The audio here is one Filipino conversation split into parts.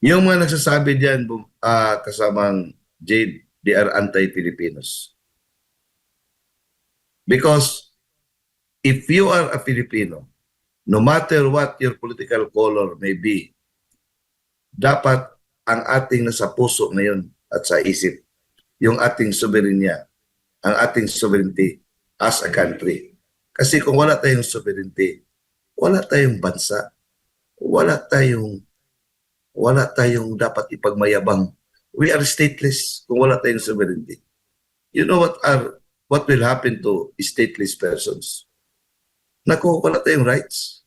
Yung mga nagsasabi diyan, kasamang Jade, they are anti-Filipinos. Because if you are a Filipino, no matter what your political color may be, dapat ang ating nasa puso ngayon at sa isip, yung ating soberenya, ang ating sovereignty as a country. Kasi kung wala tayong sovereignty, wala tayong bansa, wala tayong dapat ipagmayabang. We are stateless kung wala tayong sovereignty. You know what will happen to stateless persons? Naku, wala tayong rights.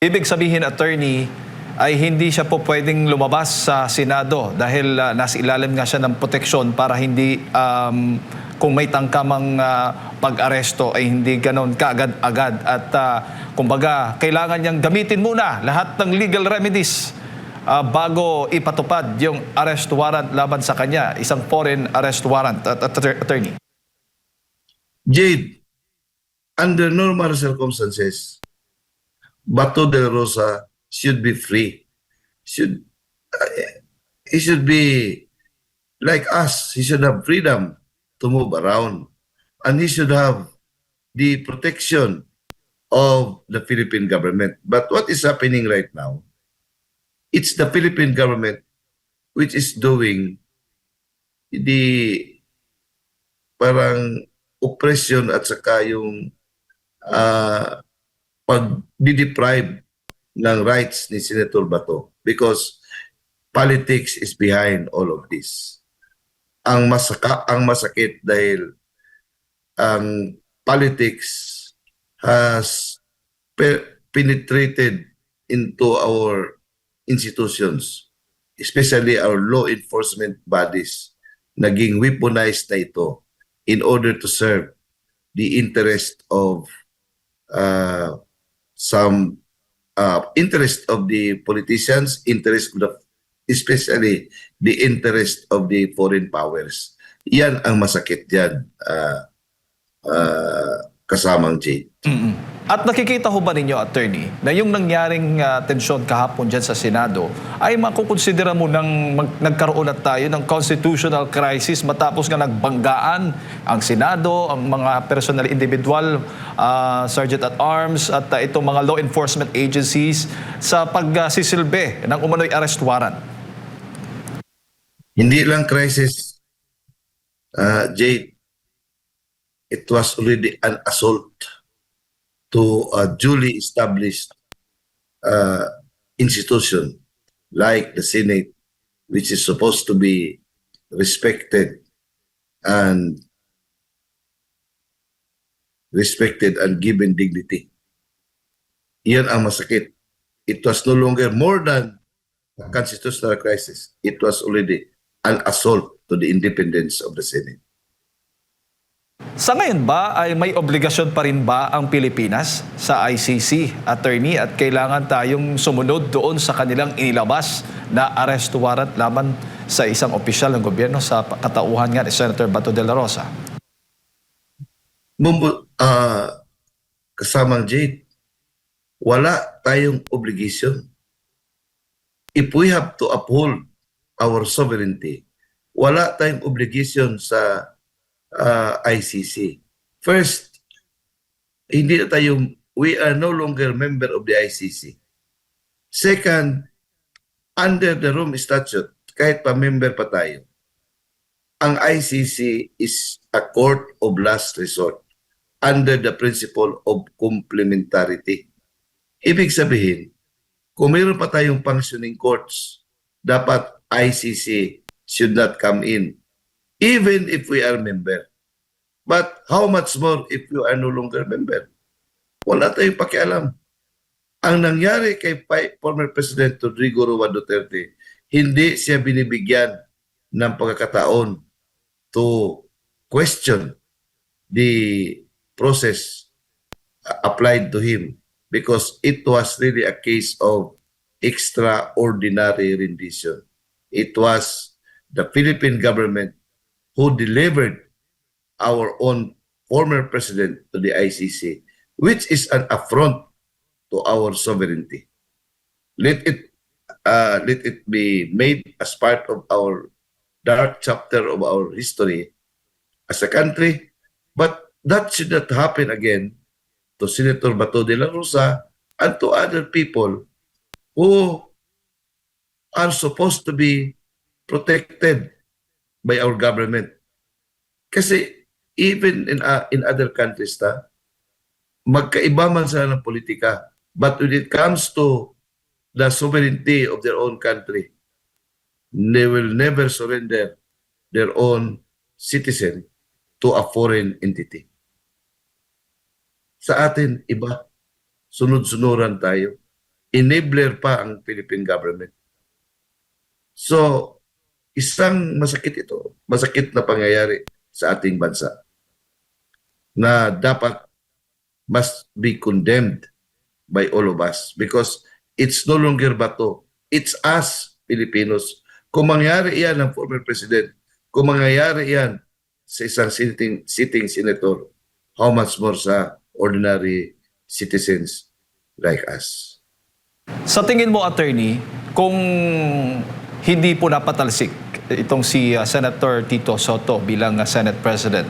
Ibig sabihin, attorney, ay hindi siya po pwedeng lumabas sa Senado dahil nasa ilalim nga siya ng proteksyon para hindi kung may tangkamang pag-aresto ay hindi ganon kaagad-agad at kumbaga kailangan niyang gamitin muna lahat ng legal remedies bago ipatupad yung arrest warrant laban sa kanya, isang foreign arrest warrant, attorney. Jade, under normal circumstances, Bato de la Rosa should be free. He should be like us. He should have freedom to move around. And he should have the protection of the Philippine government. But what is happening right now, it's the Philippine government which is doing the parang oppression at saka yung pag-deprive ng rights ni Senator Bato because politics is behind all of this. Ang masakit dahil ang politics has penetrated into our institutions, especially our law enforcement bodies. Naging weaponized na ito in order to serve the interest of some interest of the politicians, interest of the, especially the interest of the foreign powers. Yan ang masakit yan, kasamang Jade. At nakikita ho ba ninyo, attorney, na yung nangyaring tensyon kahapon dyan sa Senado ay makukonsidera mo nang nagkaroon na tayo ng constitutional crisis matapos nga nagbanggaan ang Senado, ang mga personal individual, Sergeant at Arms at itong mga law enforcement agencies sa pagsisilbi ng umano'y arrest warrant? Hindi lang crisis, Jade. It was already an assault to a duly established institution like the Senate, which is supposed to be respected and given dignity. Iyan ang masakit. It was no longer more than a constitutional crisis. It was already an assault to the independence of the Senate. Sa ngayon ba ay may obligasyon pa rin ba ang Pilipinas sa ICC, attorney, at kailangan tayong sumunod doon sa kanilang inilabas na arrest warrant laban sa isang opisyal ng gobyerno sa katauhan nga ni Senator Bato de la Rosa? Kasamang Jade, wala tayong obligation. If we have to uphold our sovereignty, wala tayong obligation sa ICC. First, we are no longer member of the ICC. Second, under the Rome Statute, kahit pa member pa tayo, ang ICC is a court of last resort under the principle of complementarity. Ibig sabihin, kung mayroon pa tayong functioning courts, dapat ICC should not come in even if we are member. But how much more if you are no longer member? Wala tayong pakialam. Ang nangyari kay former President Rodrigo Roa Duterte, hindi siya binibigyan ng pagkakataon to question the process applied to him because it was really a case of extraordinary rendition. It was the Philippine government who delivered our own former president to the ICC, which is an affront to our sovereignty. Let it be made as part of our dark chapter of our history as a country, but that should not happen again to Senator Bato de la Rosa and to other people who are supposed to be protected by our government. Kasi even in other countries, magkaiba man sila ng politika, but when it comes to the sovereignty of their own country, they will never surrender their own citizen to a foreign entity. Sa atin, iba. Sunod-sunuran tayo. Enabler pa ang Philippine government. So, isang masakit ito. Masakit na pangyayari sa ating bansa na dapat must be condemned by all of us because it's no longer Bato. It's us, Filipinos. Kung mangyari yan ng former president, kung mangyayari yan sa isang sitting senator, how much more sa ordinary citizens like us. Sa tingin mo, attorney, kung hindi po napatalsik itong si Senator Tito Soto bilang Senate President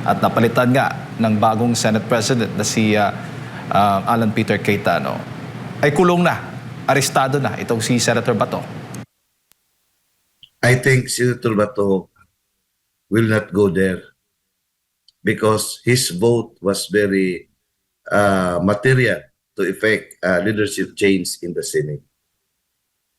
at napalitan nga ng bagong Senate President na si Alan Peter Cayetano, ay kulong na, arestado na itong si Senator Bato? I think Senator Bato will not go there because his vote was very material to effect leadership change in the Senate.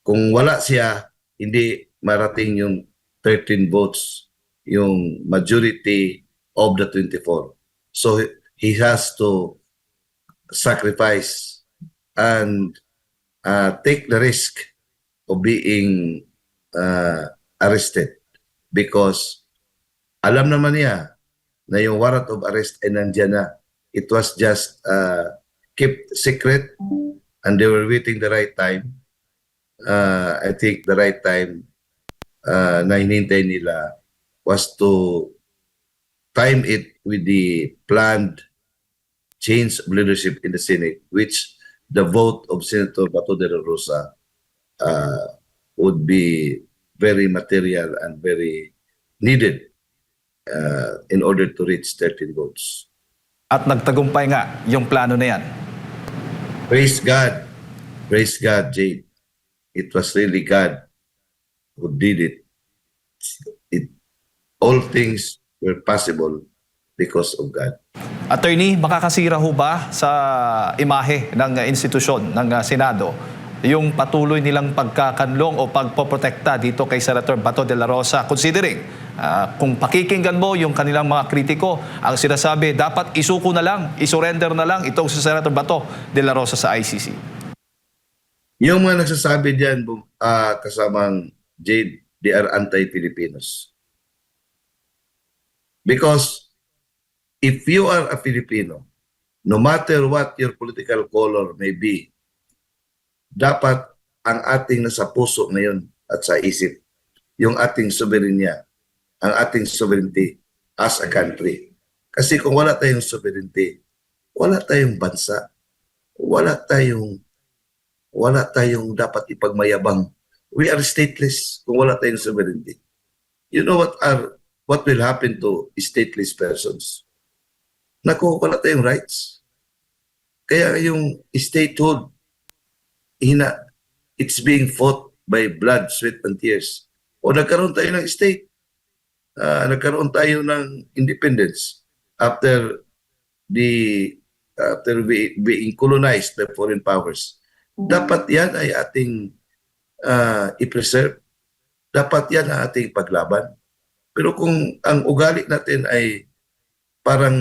Kung wala siya, hindi marating yung 13 votes, yung majority of the 24. So he has to sacrifice and take the risk of being arrested because alam naman niya na yung warrant of arrest ay nandiyan na. It was just kept secret and they were waiting the right time. I think the right time na hinintay nila was to time it with the planned change of leadership in the Senate, which the vote of Senator Bato de la Rosa would be very material and very needed in order to reach 13 votes. At nagtagumpay nga yung plano na yan. Praise God. Praise God, Jade. It was really God who did it. All things were possible because of God. Attorney, makakasira ho ba sa imahe ng institusyon ng Senado yung patuloy nilang pagkakanlong o pagpoprotekta dito kay Senator Bato de la Rosa, considering kung pakikinggan mo yung kanilang mga kritiko, ang sinasabi dapat isuko na lang, isurrender na lang itong si Senator Bato de la Rosa sa ICC? Yung mga nagsasabi diyan, kasamang Jade, they are anti-Filipinos. Because if you are a Filipino, no matter what your political color may be, dapat ang ating nasa puso ngayon at sa isip, yung ating soberenya, ang ating sovereignty as a country. Kasi kung wala tayong sovereignty, wala tayong bansa, wala tayong dapat ipagmayabang. We are stateless kung wala tayong sovereignty. You know what will happen to stateless persons? Naku, wala tayong rights. Kaya yung statehood, it's being fought by blood, sweat, and tears. O nagkaroon tayo ng state. Nagkaroon tayo ng independence after being colonized by foreign powers. Dapat yan ay ating i-preserve. Dapat yan ang ating paglaban. Pero kung ang ugali natin ay parang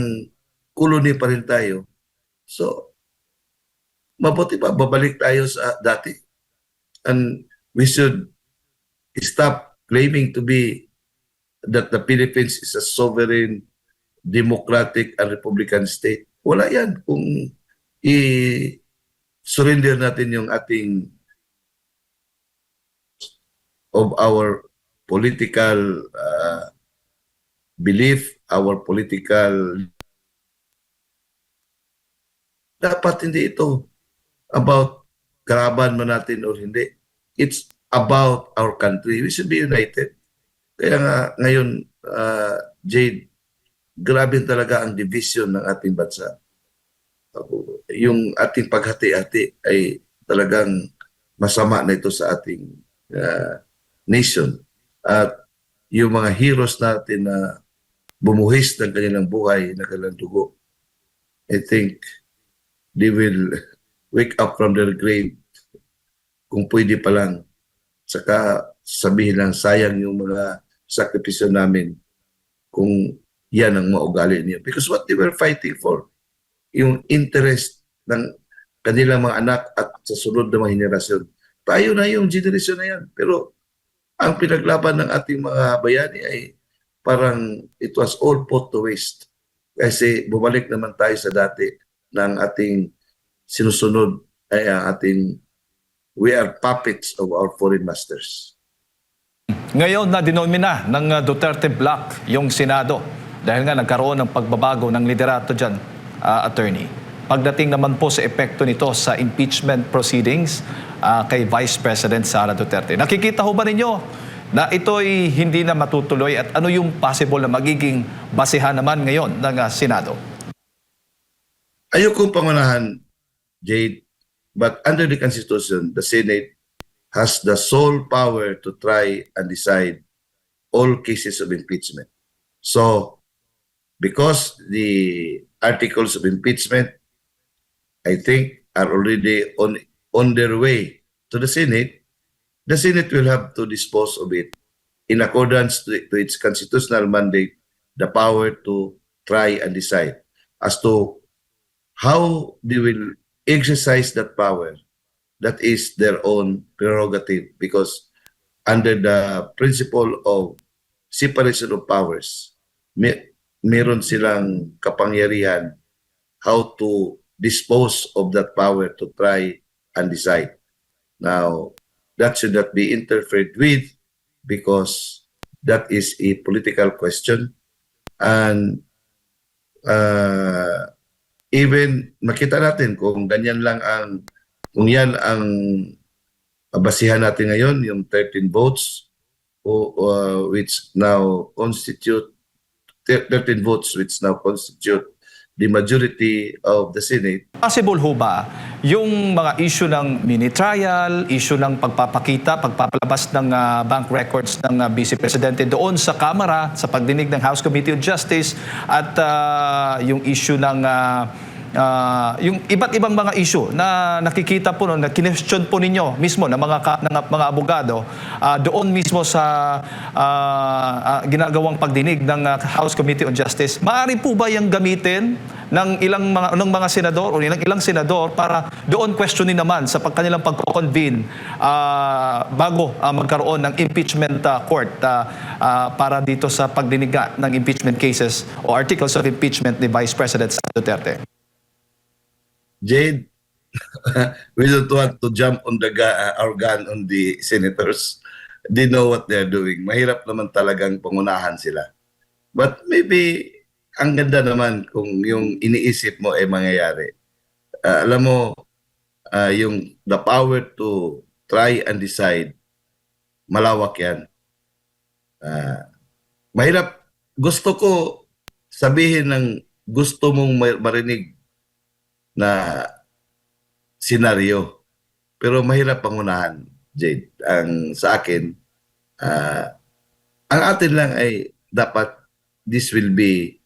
colony pa rin tayo, so mabuti pa, babalik tayo sa dati. And we should stop claiming to be that the Philippines is a sovereign, democratic, and republican state. Wala yan kung i-surrender natin yung ating of our political belief, our political... Dapat hindi ito about kalaban man natin or hindi. It's about our country. We should be united. Kaya nga ngayon, Jade, grabe talaga ang division ng ating bansa. Yung ating paghati-hati ay talagang masama na ito sa ating nation. At yung mga heroes natin na bumuhis ng kanilang buhay, ng kanilang dugo, I think they will wake up from their grave kung pwede pa lang. Saka sabihin lang, sayang yung mga sakripisyo namin kung yan ang maugali niya. Because what they were fighting for, yung interest ng kanilang mga anak at sa sunod na mga henerasyon. Tayo na yung generation na yan. Pero ang pinaglaban ng ating mga bayani ay parang it was all put to waste. Kasi bumalik naman tayo sa dati ng ating sinusunod ay ang ating we are puppets of our foreign masters. Ngayon na dinomina ng Duterte Bloc yung Senado dahil nga nagkaroon ng pagbabago ng liderato dyan, attorney. Pagdating naman po sa epekto nito sa impeachment proceedings kay Vice President Sara Duterte. Nakikita ho ba ninyo na ito'y hindi na matutuloy at ano yung possible na magiging basehan naman ngayon ng Senado? Ayokong pangunahan, Jade, but under the Constitution, the Senate has the sole power to try and decide all cases of impeachment. So, because the articles of impeachment, I think, are already on their way to the Senate will have to dispose of it in accordance to its constitutional mandate, the power to try and decide as to how they will exercise that power. That is their own prerogative because under the principle of separation of powers, meron silang kapangyarihan how to dispose of that power to try and decide. Now, that should not be interfered with because that is a political question. And even makita natin kung ganyan lang kung yan ang basihan natin ngayon, yung 13 votes which now constitute 13 votes which now constitute the majority of the Senate. Possible ho ba yung mga issue ng mini-trial, issue ng pagpapalabas ng bank records ng Vice Presidente doon sa Kamara, sa pagdinig ng House Committee on Justice at yung issue ng yung iba't ibang mga issue na nakikita po na kinestyon po ninyo mismo ng mga abogado doon mismo sa ginagawang pagdinig ng House Committee on Justice. Maaari po ba yung gamitin ng mga senador o ilang senador para doon questionin naman sa kanilang pagko-convene bago magkaroon ng impeachment court para dito sa pagdinig ng impeachment cases o articles of impeachment ni Vice President Duterte? Jade, we don't want to jump on our gun on the senators. They know what they're doing. Mahirap naman talagang pangunahan sila. But maybe, ang ganda naman kung yung iniisip mo ay mangyayari. Alam mo, yung the power to try and decide, malawak yan. Mahirap. Gusto ko sabihin ng gusto mong marinig na senaryo. Pero mahirap pangunahan, Jade. Ang sa akin, ang atin lang ay dapat this will be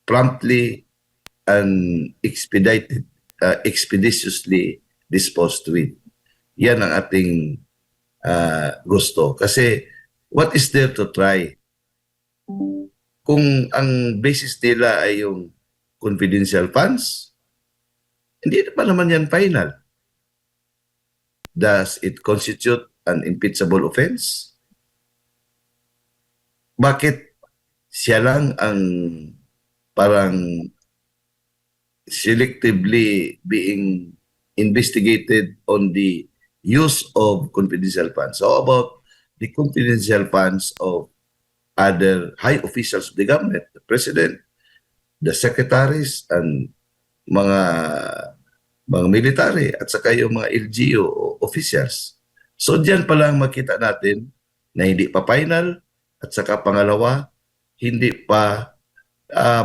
promptly and expeditiously disposed with. Yan ang ating gusto. Kasi what is there to try? Kung ang basis nila ay yung confidential funds, hindi pa naman yan final. Does it constitute an impeachable offense? Bakit siya lang ang parang selectively being investigated on the use of confidential funds? How about the confidential funds of other high officials of the government, the president, the secretaries, and mga mga military at saka yung mga LGU officials. So diyan pa lang makita natin na hindi pa final at saka pangalawa, hindi pa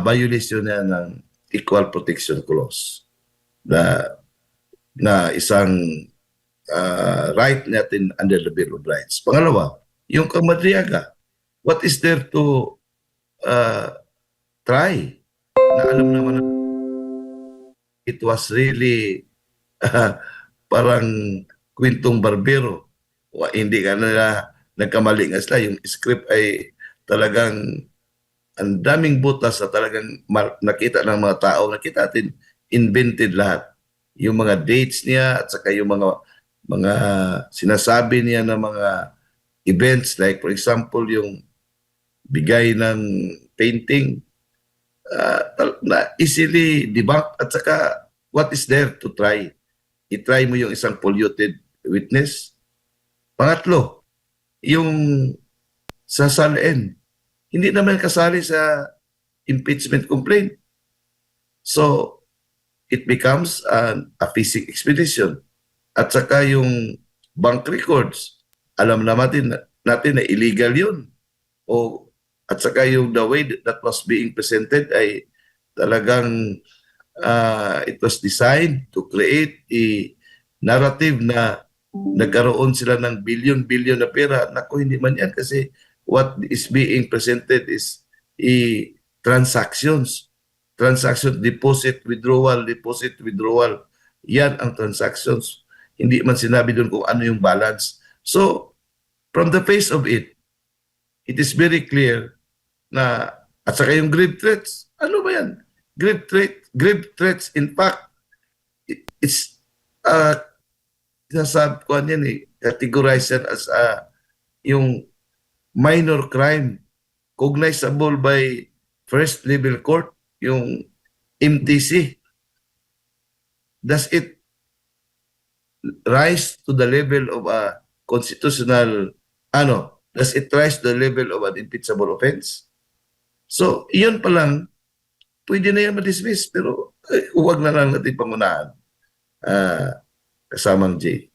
violation na ng Equal Protection Clause na, na isang right natin under the Bill of Rights. Pangalawa, yung kamadriaga, what is there to uh, try? Na alam naman na it was really parang kwentong barbero. Hindi ka na nagkamali nga sila. Yung script ay talagang ang daming butas na talagang nakita ng mga tao. Nakita natin, invented lahat. Yung mga dates niya at saka yung mga sinasabi niya na mga events like for example yung bigay ng painting na easily debunk at saka what is there to try? I-try mo yung isang polluted witness. Pangatlo, yung sasalin. Hindi naman kasali sa impeachment complaint. So, it becomes a fishing expedition. At saka yung bank records, alam naman natin na illegal yun. At saka yung the way that was being presented ay talagang it was designed to create a narrative na nagkaroon sila ng billion-billion na pera. Naku, hindi man yan kasi what is being presented is transactions. Transaction, deposit, withdrawal, deposit, withdrawal. Yan ang transactions. Hindi man sinabi doon kung ano yung balance. So, from the face of it, it is very clear na, at saka yung grave threats, ano ba yan? Grave threats, in fact, it's sinasabi ko yan categorized yan as yung minor crime cognizable by first level court, yung MTC. Does it rise to the level of a constitutional, does it rise to the level of an impeachable offense? So, iyon pa lang, pwede na yan ma-dismiss, pero huwag na lang natin pangunahan. Kasamang Jay.